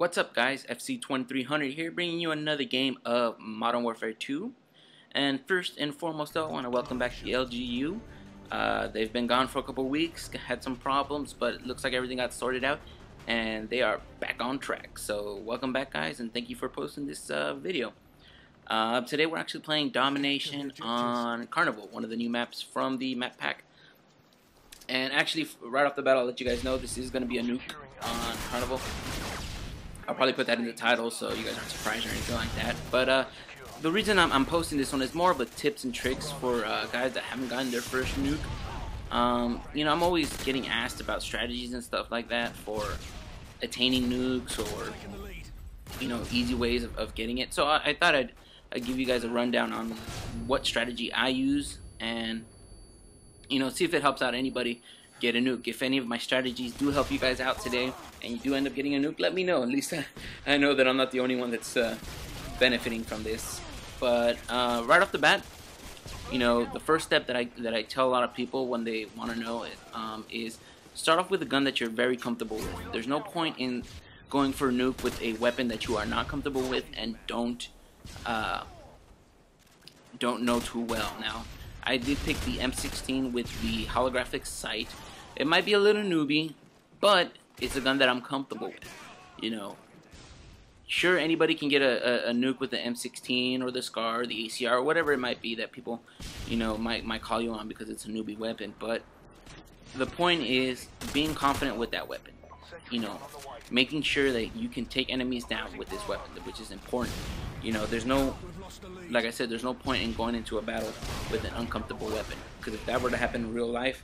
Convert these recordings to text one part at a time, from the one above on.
What's up, guys? Fc2300 here, bringing you another game of Modern Warfare 2. And first and foremost, though, I want to welcome back the LGU. They've been gone for a couple weeks, had some problems, but it looks like everything got sorted out, and they are back on track. So welcome back, guys, and thank you for posting this video. Today we're actually playing Domination on Carnival, one of the new maps from the map pack. And actually, right off the bat, I'll let you guys know this is going to be a nuke on Carnival. I'll probably put that in the title so you guys aren't surprised or anything like that. But the reason I'm posting this one is more of a tips and tricks for guys that haven't gotten their first nuke. You know, I'm always getting asked about strategies and stuff like that for attaining nukes or, you know, easy ways of getting it. So I thought I'd give you guys a rundown on what strategy I use and, you know, see if it helps out anybody get a nuke. If any of my strategies do help you guys out today and you do end up getting a nuke, let me know. At least I know that I'm not the only one that's benefiting from this. But right off the bat, you know, the first step that I tell a lot of people when they want to know it is start off with a gun that you're very comfortable with. There's no point in going for a nuke with a weapon that you are not comfortable with and don't know too well. Now, I did pick the M16 with the holographic sight. It might be a little newbie, but it's a gun that I'm comfortable with. You know, sure, anybody can get a nuke with the M16 or the SCAR or the ACR or whatever it might be that people, you know, might call you on because it's a newbie weapon. But the point is being confident with that weapon. You know, making sure that you can take enemies down with this weapon, which is important. You know, there's no, like I said, there's no point in going into a battle with an uncomfortable weapon, because if that were to happen in real life,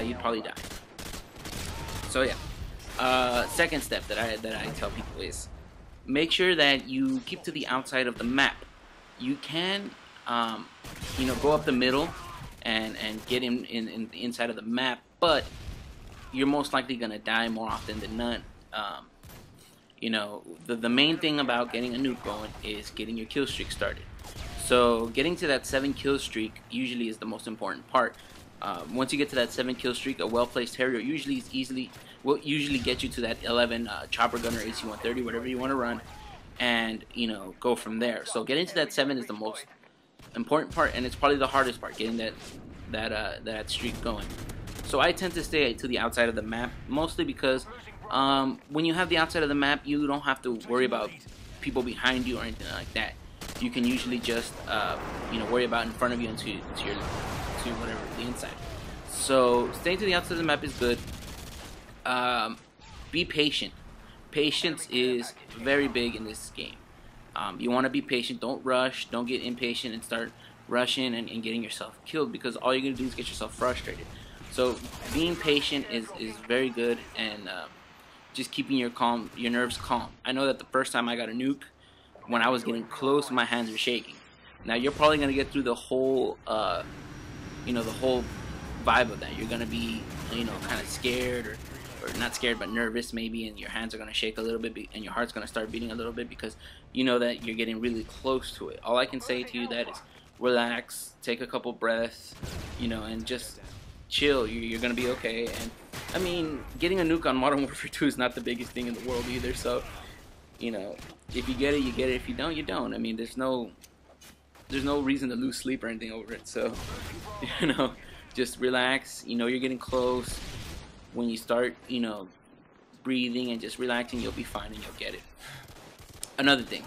you'd probably die. So yeah, second step that I tell people is make sure that you keep to the outside of the map. You can, you know, go up the middle and get in the inside of the map, but you're most likely gonna die more often than not. You know, the main thing about getting a nuke going is getting your kill streak started. So getting to that 7 kill streak usually is the most important part. Once you get to that 7 kill streak, a well-placed Harrier will usually get you to that 11 chopper gunner, AC-130, whatever you want to run, and, you know, go from there. So getting to that 7 is the most important part, and it's probably the hardest part, getting that streak going. So I tend to stay to the outside of the map, mostly because when you have the outside of the map, you don't have to worry about people behind you or anything like that. You can usually just you know, worry about in front of you and to whatever the inside. So staying to the outside of the map is good. Be patient. Patience is very big in this game. You want to be patient. Don't rush. Don't get impatient and start rushing and getting yourself killed, because all you're gonna do is get yourself frustrated. So being patient is very good, and just keeping your nerves calm. I know that the first time I got a nuke, when I was getting close, my hands were shaking. Now you're probably gonna get through the whole, you know, the whole vibe of that. You're gonna be, you know, kind of scared or not scared, but nervous maybe, and your hands are gonna shake a little bit, and your heart's gonna start beating a little bit because you know that you're getting really close to it. All I can say to you that is relax, take a couple breaths, you know, and just chill. You're gonna be okay. And I mean, getting a nuke on Modern Warfare 2 is not the biggest thing in the world either. So, you know, if you get it, you get it. If you don't, you don't. I mean, there's no reason to lose sleep or anything over it. So, you know, just relax. You know, you're getting close. When you start, you know, breathing and just relaxing, you'll be fine and you'll get it. Another thing,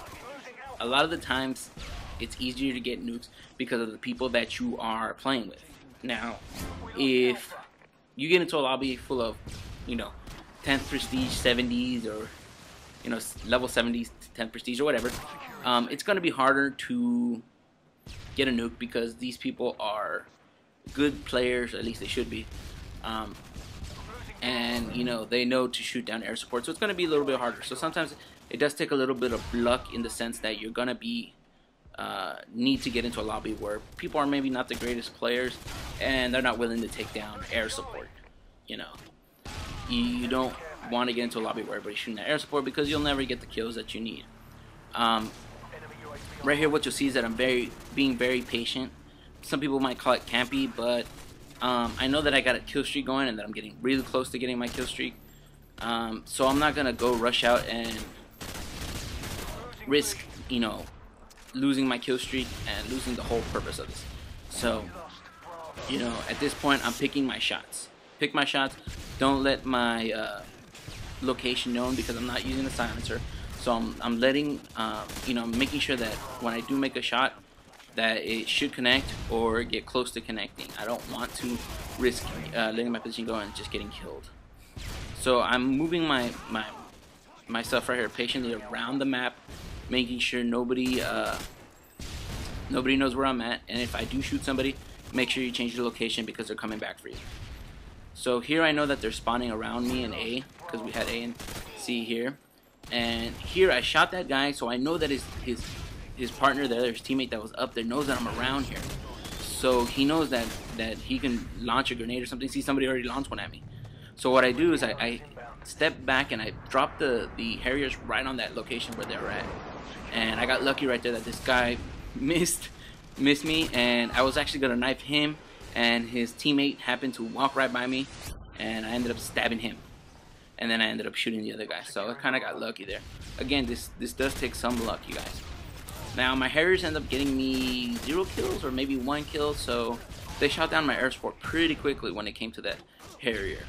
a lot of the times it's easier to get nukes because of the people that you are playing with. Now, if you get into a lobby full of, you know, 10th prestige 70s or, you know, level 70s 10th prestige or whatever, it's going to be harder to get a nuke because these people are good players, or at least they should be, and, you know, they know to shoot down air support, so it's going to be a little bit harder. So sometimes it does take a little bit of luck, in the sense that you're going to be need to get into a lobby where people are maybe not the greatest players and they're not willing to take down air support. You know, you don't want to get into a lobby where everybody's shooting at air support, because you'll never get the kills that you need. Right here, what you'll see is that I'm being very patient. Some people might call it campy, but I know that I got a kill streak going and that I'm getting really close to getting my kill streak. So I'm not gonna go rush out and risk, you know, losing my kill streak and losing the whole purpose of this. So, you know, at this point, I'm picking my shots. Pick my shots. Don't let my location known, because I'm not using a silencer. So I'm letting, you know, making sure that when I do make a shot, that it should connect or get close to connecting. I don't want to risk letting my position go and just getting killed. So I'm moving myself right here patiently around the map, making sure nobody knows where I'm at. And if I do shoot somebody, make sure you change your location, because they're coming back for you. So here I know that they're spawning around me in A, because we had A and C here. And here I shot that guy, so I know that his partner there, his teammate that was up there, knows that I'm around here. So he knows that he can launch a grenade or something. See, somebody already launched one at me. So what I do is I step back and I drop the Harriers right on that location where they were at. And I got lucky right there that this guy missed me, and I was actually gonna knife him, and his teammate happened to walk right by me, and I ended up stabbing him. And then I ended up shooting the other guy. So I kind of got lucky there. Again, this does take some luck, you guys. Now my Harriers end up getting me 0 kills or maybe 1 kill, so they shot down my air support pretty quickly when it came to that Harrier.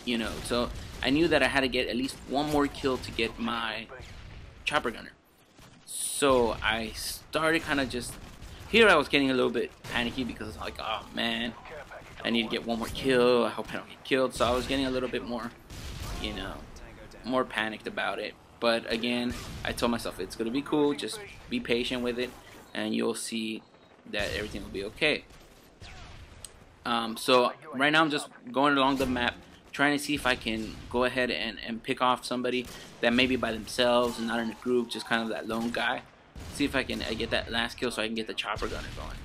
You know, so I knew that I had to get at least 1 more kill to get my chopper gunner. So I started kind of just, here I was getting a little bit panicky, because I was like, oh man, I need to get 1 more kill, I hope I don't get killed. So I was getting a little bit more, you know, more panicked about it. But again, I told myself it's gonna be cool, just be patient with it, and you'll see that everything will be okay. So right now I'm just going along the map, trying to see if I can go ahead and pick off somebody that may be by themselves and not in a group, just kind of that lone guy. See if I can get that last kill so I can get the chopper gunner going.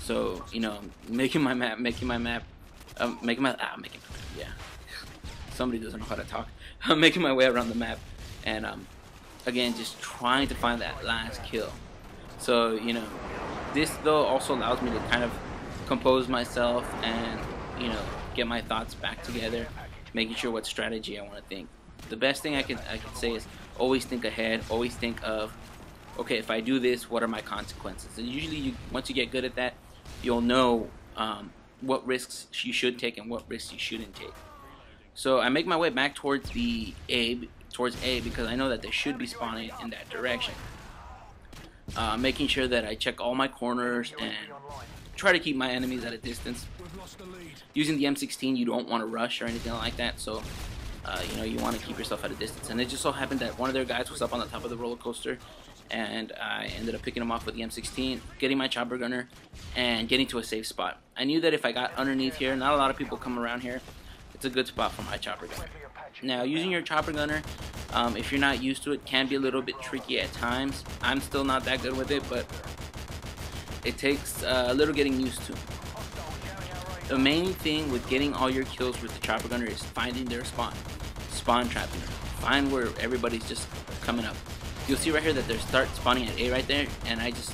So, you know, making my map, yeah. Somebody doesn't know how to talk. I'm making my way around the map, and again, just trying to find that last kill. So, you know, this though also allows me to kind of compose myself and, you know, get my thoughts back together, making sure what strategy I want to think. The best thing I can say is always think ahead, always think of, okay, if I do this, what are my consequences? And usually once you get good at that, you'll know what risks you should take and what risks you shouldn't take. So I make my way back towards A, because I know that they should be spawning in that direction. Making sure that I check all my corners and try to keep my enemies at a distance. Using the M16, you don't want to rush or anything like that, so you know, you want to keep yourself at a distance. And it just so happened that one of their guys was up on the top of the roller coaster, and I ended up picking him off with the M16, getting my chopper gunner, and getting to a safe spot. I knew that if I got underneath here, not a lot of people come around here, it's a good spot for my chopper gunner. Now, using your chopper gunner, if you're not used to it, can be a little bit tricky at times. I'm still not that good with it, but it takes a little getting used to. The main thing with getting all your kills with the chopper gunner is finding their spawn trapping them. Find where everybody's just coming up. You'll see right here that they start spawning at A right there, and I just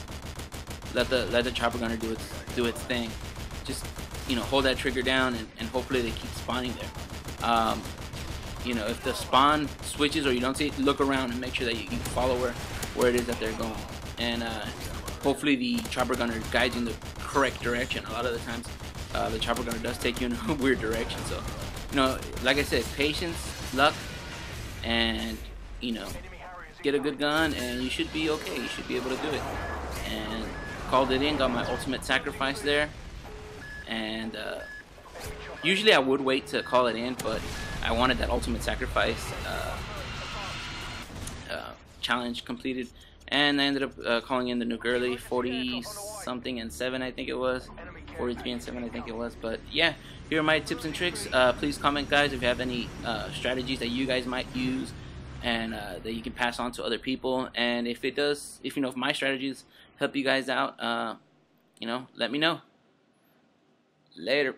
let the chopper gunner do its thing. Just, you know, hold that trigger down, and hopefully they keep spawning there. You know, if the spawn switches or you don't see it, look around and make sure that you follow where it is that they're going, and hopefully the chopper gunner guides you in the correct direction. A lot of the times the chopper gunner does take you in a weird direction. So, you know, like I said, patience, luck, and, you know, get a good gun and you should be okay. You should be able to do it. And called it in, got my ultimate sacrifice there. And usually I would wait to call it in, but I wanted that ultimate sacrifice challenge completed, and I ended up calling in the nuke early, 40 something and 7 I think it was, 43 and 7 I think it was. But yeah, here are my tips and tricks. Please comment, guys, if you have any strategies that you guys might use and that you can pass on to other people. And if you know, if my strategies help you guys out, you know, let me know. Later.